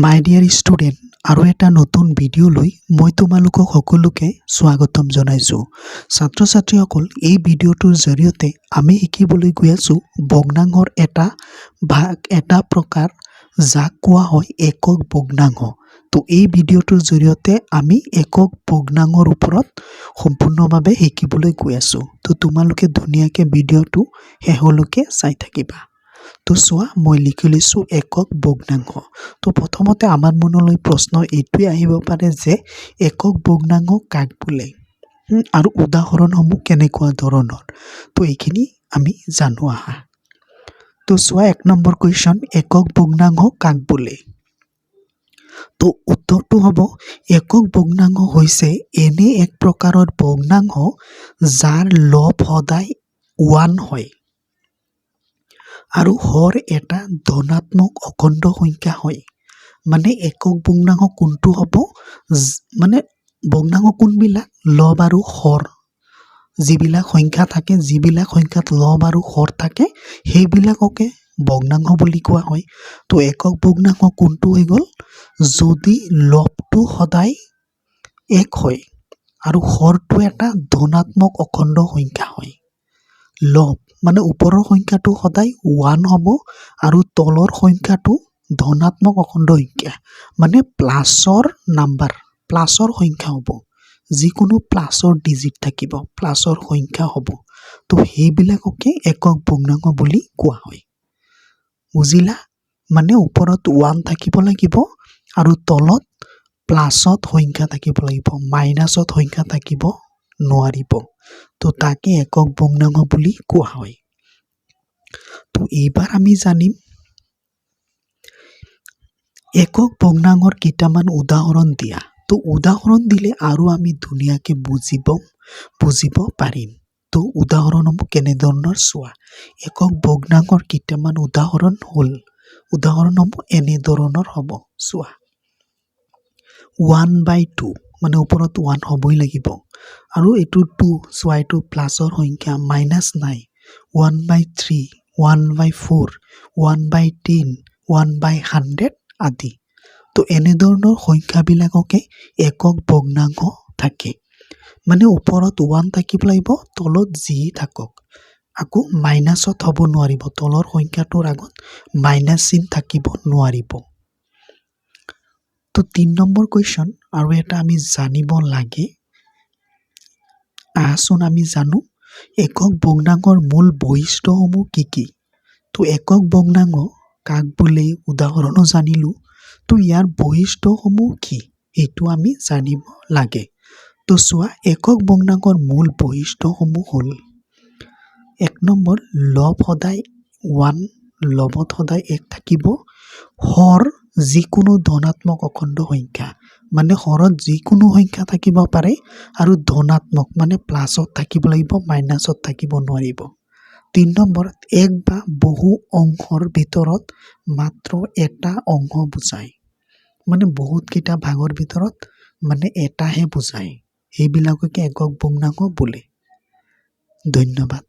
মাই dear student আৰু এটা নতুন ভিডিঅ' লৈ মই তোমালোকক সকলোকে স্বাগতম জনাইছোঁ। ছাত্ৰ ছাত্ৰীসকল, এই ভিডিঅ'টোৰ জৰিয়তে আমি শিকিবলৈ গৈ আছোঁ ভগ্নাংশৰ এটা প্ৰকাৰ যাক কোৱা হয় একক ভগ্নাংশ। তো এই ভিডিঅ'টোৰ জৰিয়তে আমি একক ভগ্নাংশৰ ওপৰত সম্পূৰ্ণভাৱে শিকিবলৈ গৈ আছোঁ। তো তোমালোকে ধুনীয়াকৈ ভিডিঅ'টো শেষলৈকে চাই থাকিবা। তো চোৱা, মই লিখি লৈছোঁ একক ভগ্নাংশ। তো প্ৰথমতে আমাৰ মনলৈ প্ৰশ্ন এইটোৱে আহিব পাৰে যে একক ভগ্নাংশ কাক বোলে আৰু উদাহৰণসমূহ কেনেকুৱা ধৰণৰ। তো এইখিনি আমি জানো আহা। তো চোৱা, 1 নম্বৰ কুৱেশ্যন, একক ভগ্নাংশ কাক বোলে। তো উত্তৰটো হ'ব একক ভগ্নাংশ হৈছে এনে এক প্ৰকাৰৰ ভগ্নাংশ যাৰ লব সদায় 1 হয় আৰু হৰ এটা ধনাত্মক অখণ্ড সংখ্যা হয়। মানে একক ভগ্নাংশ কোনটো হ'ব, মানে ভগ্নাংশ কোনবিলাক লব আৰু হৰ, যিবিলাক সংখ্যা থাকে, যিবিলাক সংখ্যাত লব আৰু হৰ থাকে সেইবিলাককে ভগ্নাংশ বুলি কোৱা হয়। তো একক ভগ্নাংশ কোনটো হৈ গ'ল, যদি লবটো সদায় 1 হয় আৰু হৰটো এটা ধনাত্মক অখণ্ড সংখ্যা হয়। লব মানে ওপৰৰ সংখ্যাটো সদায় 1 হ'ব আৰু তলৰ সংখ্যাটো ধনাত্মক অখণ্ড সংখ্যা, মানে প্লাছৰ নাম্বাৰ, প্লাছৰ সংখ্যা হ'ব। যিকোনো প্লাছৰ ডিজিট থাকিব, প্লাছৰ সংখ্যা হ'ব। তো সেইবিলাককে একক ভগ্নাংশ বুলি কোৱা হয়। বুজিলা? মানে ওপৰত 1 থাকিব লাগিব আৰু তলত প্লাছত সংখ্যা থাকিব লাগিব, মাইনাছত সংখ্যা থাকিব নোৱাৰিব। তো তাকে একক ভগ্নাংশ বুলি কোৱা হয়। তো এইবাৰ আমি জানিম একক ভগ্নাংশৰ কেইটামান উদাহৰণ দিয়া। তো উদাহৰণ দিলে আৰু আমি ধুনীয়াকৈ বুজিব পাৰিম। তো উদাহৰণসমূহ কেনেধৰণৰ চোৱা। একক ভগ্নাংশৰ কেইটামান উদাহৰণ হ'ল, উদাহৰণসমূহ এনেধৰণৰ হ'ব। চোৱা, 1/2 মানে ওপৰত 1 হ'বই লাগিব আৰু এইটো 2, চোৱা এইটো প্লাছৰ সংখ্যা, -9, 1/3, 1/4, 1/10, 1/100 আদি। তো এনেধৰণৰ সংখ্যাবিলাককে একক ভগ্নাংশ থাকে। মানে ওপৰত 1 থাকিব লাগিব, তলত যি থাকক। আকৌ মাইনাছত হ'ব নোৱাৰিব, তলৰ সংখ্যাটোৰ আগত মাইনাছ চিন থাকিব নোৱাৰিব। তো 3 নম্বৰ কুৱেশ্যন, আৰু এটা আমি জানিব লাগে। আহাচোন আমি জানো একক ভগ্নাংশৰ মূল বৈশিষ্ট্যসমূহ কি কি। তো একক ভগ্নাংশ কাক বোলে, উদাহৰণো জানিলোঁ। তো ইয়াৰ বৈশিষ্ট্যসমূহ কি সেইটো আমি জানিব লাগে। তো চোৱা, একক ভগ্নাংশৰ মূল বৈশিষ্ট্যসমূহ হ'ল, 1 নম্বৰ, লব সদায় 1, লবত সদায় 1 থাকিব। হৰ যিকোনো ধনাত্মক অখণ্ড সংখ্যা, মানে হৰত যিকোনো সংখ্যা থাকিব পাৰে আৰু ধনাত্মক মানে প্লাছত থাকিব লাগিব, মাইনাছত থাকিব নোৱাৰিব। 3 নম্বৰত, এক বা বহু অংশৰ ভিতৰত মাত্ৰ এটা অংশ বুজায়, মানে বহুতকেইটা ভাগৰ ভিতৰত মানে এটাহে বুজায়। সেইবিলাককে একক ভগ্নাংশ বোলে। ধন্যবাদ।